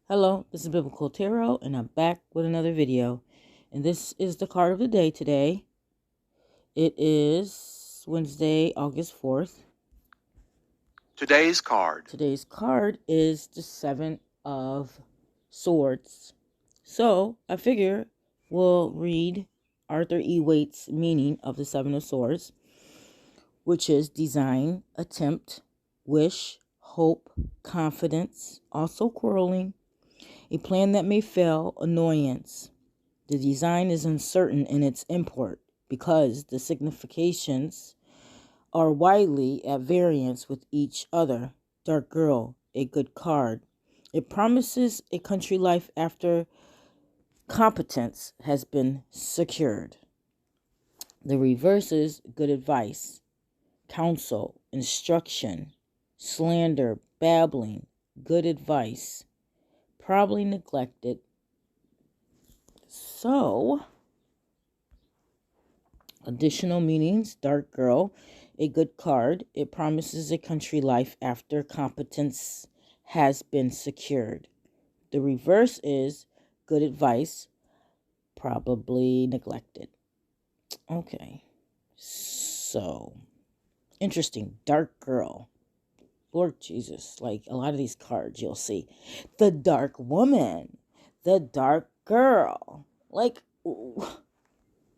Hello, this is Biblical Tarot, and I'm back with another video. And this is the card of the day today. It is Wednesday, August 4th. Today's card. Today's card is the Seven of Swords. So, I figure we'll read Arthur E. Waite's meaning of the Seven of Swords, which is design, attempt, wish, hope, confidence, also quarreling, a plan that may fail, annoyance. The design is uncertain in its import because the significations are widely at variance with each other. Dark Girl, a good card. It promises a country life after competence has been secured. The reverse is good advice, counsel, instruction, slander, babbling, good advice, probably neglected. So, additional meanings: Dark Girl, a good card. It promises a country life after competence has been secured. The reverse is good advice, probably neglected. Okay, so interesting. Dark Girl. Lord Jesus, like a lot of these cards you'll see. The Dark Woman, the Dark Girl. Like,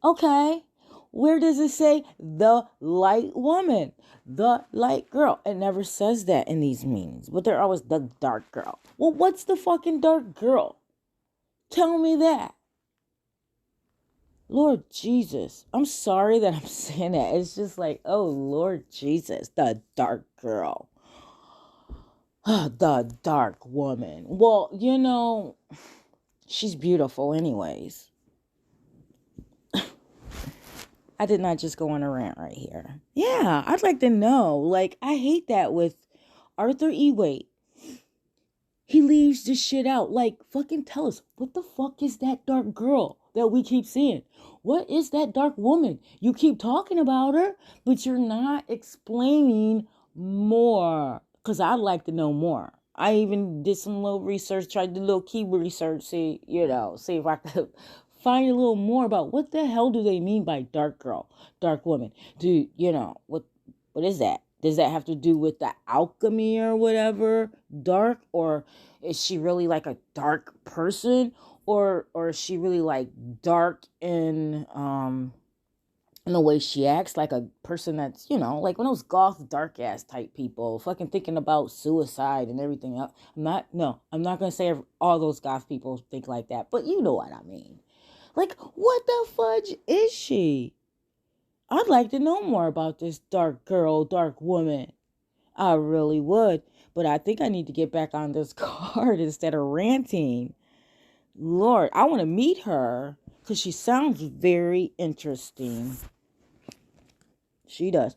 okay, where does it say the light woman, the light girl? It never says that in these meanings, but they're always the dark girl. Well, what's the fucking dark girl? Tell me that. Lord Jesus, I'm sorry that I'm saying that. It's just like, oh, Lord Jesus, the dark girl. The dark woman. Well, she's beautiful anyways. I did not just go on a rant right here. Yeah, I'd like to know. Like, I hate that with Arthur E. Waite. He leaves this shit out. Like, fucking tell us, what the fuck is that dark girl that we keep seeing? What is that dark woman? You keep talking about her, but you're not explaining more. Because I'd like to know more. I even did some little research, tried to do a little keyword research, see if I could find a little more about what the hell do they mean by dark girl, dark woman. What is that? Does that have to do with the alchemy or whatever? Dark? Or is she really like a dark person? Or is she really like dark in the way she acts, like a person that's, like one of those goth dark ass type people, fucking thinking about suicide and everything else. I'm not going to say all those goth people think like that, but you know what I mean. Like, what the fudge is she? I'd like to know more about this dark girl, dark woman. I really would. But I think I need to get back on this card instead of ranting. Lord, I want to meet her because she sounds very interesting. She does.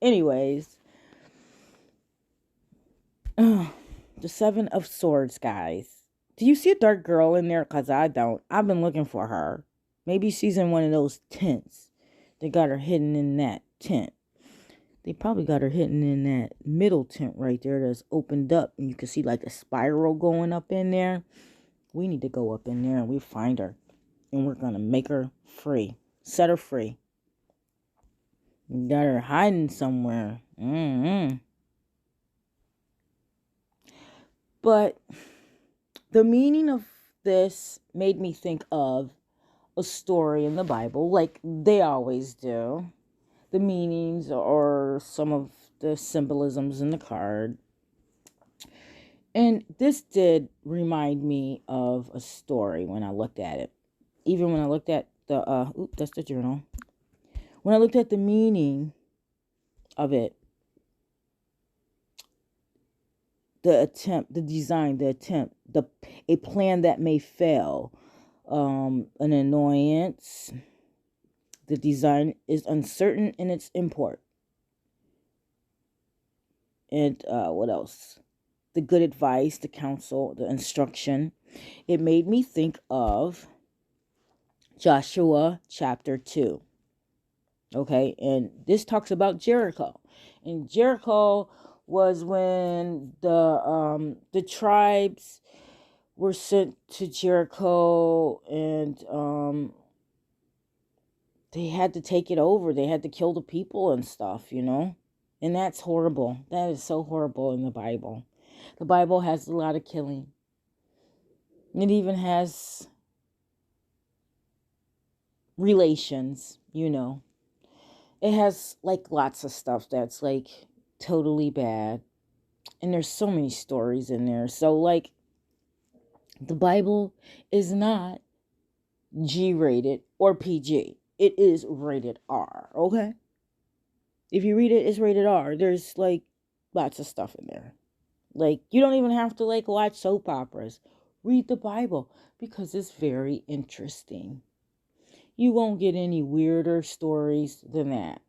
Anyways. The Seven of Swords, guys. Do you see a dark girl in there? Because I don't. I've been looking for her. Maybe she's in one of those tents. They got her hidden in that tent. They probably got her hidden in that middle tent right there that's opened up. And you can see like a spiral going up in there. We need to go up in there and we find her. And we're going to make her free. Set her free. We got her hiding somewhere. But the meaning of this made me think of a story in the Bible, like they always do. The meanings or some of the symbolisms in the card. And this did remind me of a story when I looked at it. Even when I looked at that's the journal. When I looked at the meaning of it, the attempt, the design, the attempt, a plan that may fail, an annoyance. The design is uncertain in its import. And what else? The good advice, the counsel, the instruction. It made me think of Joshua chapter 2. Okay, and this talks about Jericho. And Jericho was when the tribes were sent to Jericho, and they had to take it over. They had to kill the people and stuff, And that's horrible. That is so horrible in the Bible. The Bible has a lot of killing. It even has relations, It has lots of stuff that's totally bad. And there's so many stories in there. So the Bible is not G-rated or PG. It is rated R, okay? If you read it, it's rated R. There's lots of stuff in there. You don't even have to watch soap operas. Read the Bible because it's very interesting. You won't get any weirder stories than that.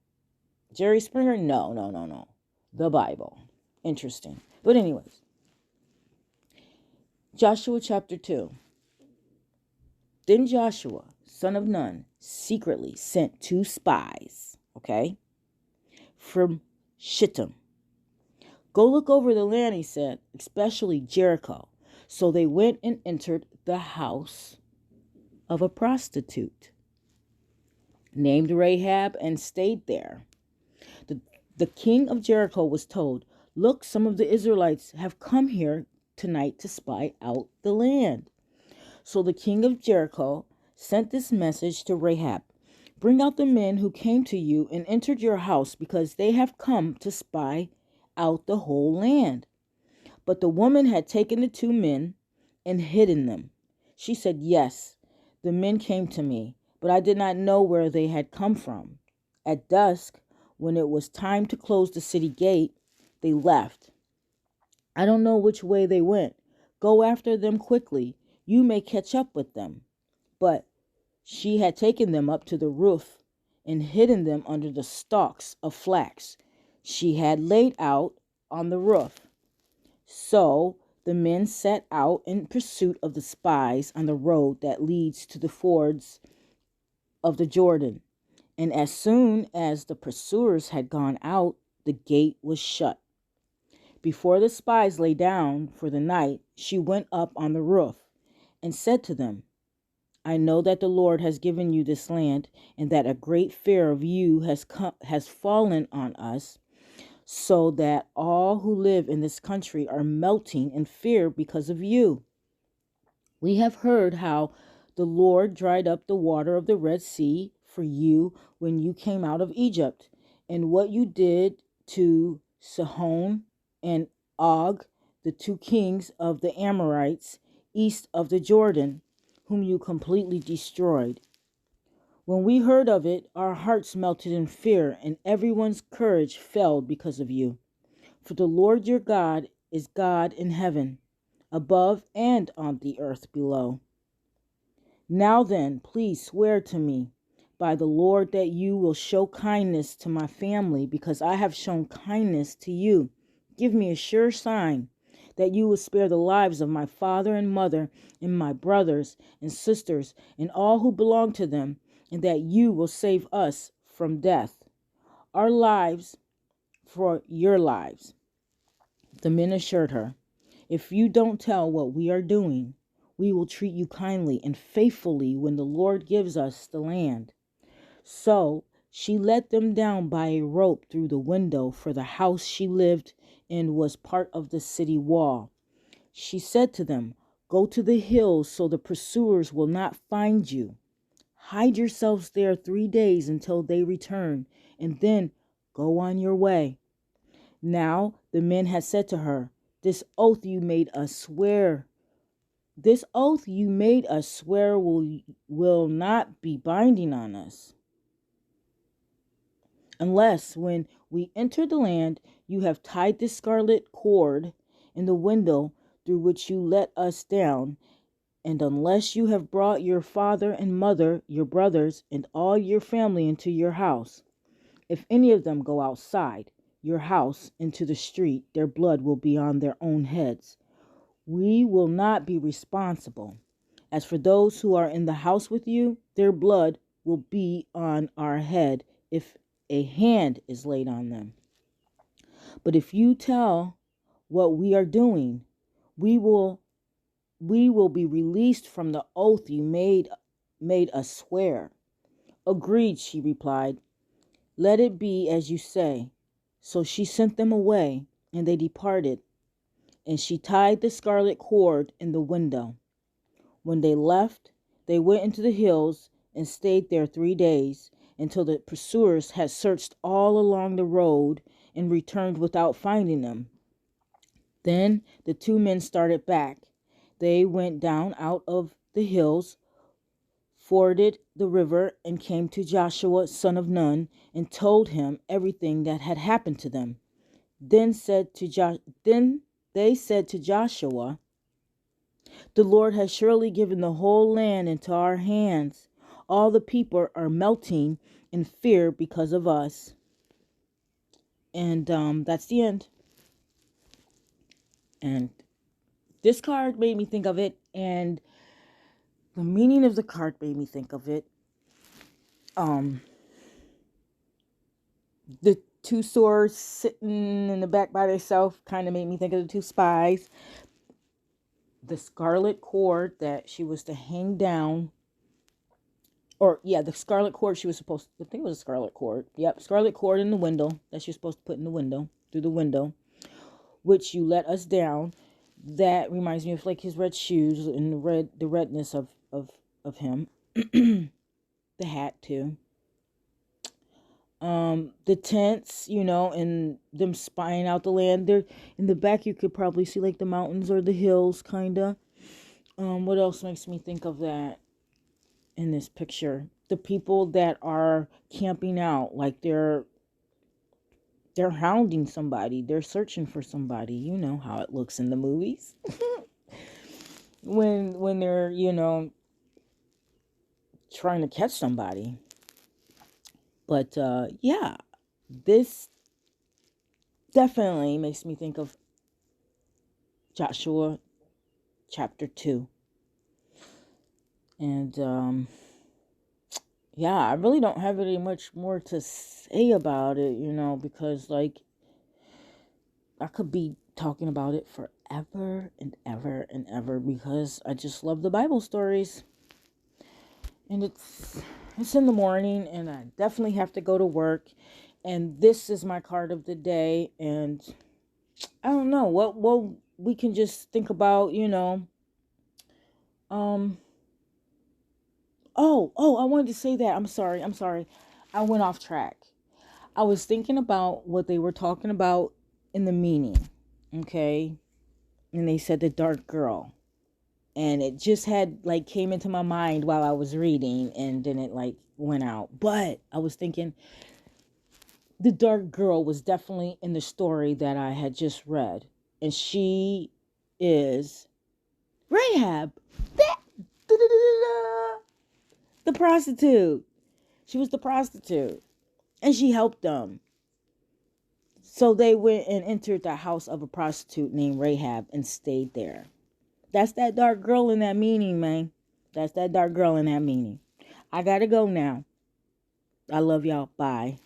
Jerry Springer? No. The Bible. Interesting. But anyways, Joshua chapter 2. Then Joshua, son of Nun, secretly sent 2 spies, from Shittim. Go look over the land, he said, especially Jericho. So they went and entered the house of a prostitute named Rahab and stayed there. The king of Jericho was told, look, some of the Israelites have come here tonight to spy out the land. So the king of Jericho sent this message to Rahab. Bring out the men who came to you and entered your house, because they have come to spy out the whole land. But the woman had taken the 2 men and hidden them. She said, yes, the men came to me, but I did not know where they had come from. At dusk, when it was time to close the city gate, they left. I don't know which way they went. Go after them quickly. You may catch up with them. But she had taken them up to the roof and hidden them under the stalks of flax she had laid out on the roof. So the men set out in pursuit of the spies on the road that leads to the fords of the Jordan. And as soon as the pursuers had gone out, the gate was shut. Before the spies lay down for the night, she went up on the roof and said to them, I know that the Lord has given you this land, and that a great fear of you has fallen on us, so that all who live in this country are melting in fear because of you. We have heard how the Lord dried up the water of the Red Sea for you when you came out of Egypt, and what you did to Sihon and Og, the 2 kings of the Amorites east of the Jordan, whom you completely destroyed. When we heard of it, our hearts melted in fear, and everyone's courage fell because of you. For the Lord your God is God in heaven, above and on the earth below. Now then, please swear to me by the Lord that you will show kindness to my family, because I have shown kindness to you. Give me a sure sign that you will spare the lives of my father and mother and my brothers and sisters and all who belong to them, and that you will save us from death, our lives for your lives. The men assured her, if you don't tell what we are doing, we will treat you kindly and faithfully when the Lord gives us the land. So she let them down by a rope through the window, for the house she lived in was part of the city wall. She said to them, go to the hills so the pursuers will not find you. Hide yourselves there 3 days until they return, and then go on your way. Now the men had said to her, This oath you made us swear will not be binding on us, unless when we enter the land you have tied this scarlet cord in the window through which you let us down, and unless you have brought your father and mother, your brothers, and all your family into your house. If any of them go outside your house into the street, their blood will be on their own heads. We will not be responsible. As for those who are in the house with you, their blood will be on our head if a hand is laid on them. But if you tell what we are doing, we will we will be released from the oath you made us swear." "Agreed," she replied. "Let it be as you say." So she sent them away, and they departed, and she tied the scarlet cord in the window. When they left, they went into the hills and stayed there 3 days, until the pursuers had searched all along the road and returned without finding them. Then the two men started back. They went down out of the hills, forded the river, and came to Joshua, son of Nun, and told him everything that had happened to them. Then they said to Joshua, "The Lord has surely given the whole land into our hands. All the people are melting in fear because of us." And that's the end. And this card made me think of it, and the meaning of the card made me think of it. The two swords sitting in the back by themselves kind of made me think of the two spies. The scarlet cord that she was to hang down. The scarlet cord she was supposed to, I think it was a scarlet cord. Yep, scarlet cord in the window that she was supposed to put in the window, through the window, which you let us down. That reminds me of like his red shoes and the redness of him. The hat too. The tents, and them spying out the land. There in the back you could probably see like the mountains or the hills kinda. What else makes me think of that in this picture? The people that are camping out, like they're hounding somebody, they're searching for somebody. You know how it looks in the movies. when they're, trying to catch somebody. But yeah, this definitely makes me think of Joshua chapter 2. And yeah, I really don't have any much more to say about it, because like I could be talking about it forever and ever and ever, because I just love the Bible stories. And it's in the morning, and I definitely have to go to work, and this is my card of the day. And I don't know what we can just think about, I wanted to say that. I'm sorry. I went off track. I was thinking about what they were talking about in the meaning. Okay? And they said the dark girl. And it just had like came into my mind while I was reading, and then it like went out. But I was thinking the dark girl was definitely in the story that I had just read. And she is Rahab. The prostitute. She was the prostitute. And she helped them. So they went and entered the house of a prostitute named Rahab and stayed there. That's that dark girl in that meaning, man. That's that dark girl in that meaning. I gotta go now. I love y'all. Bye.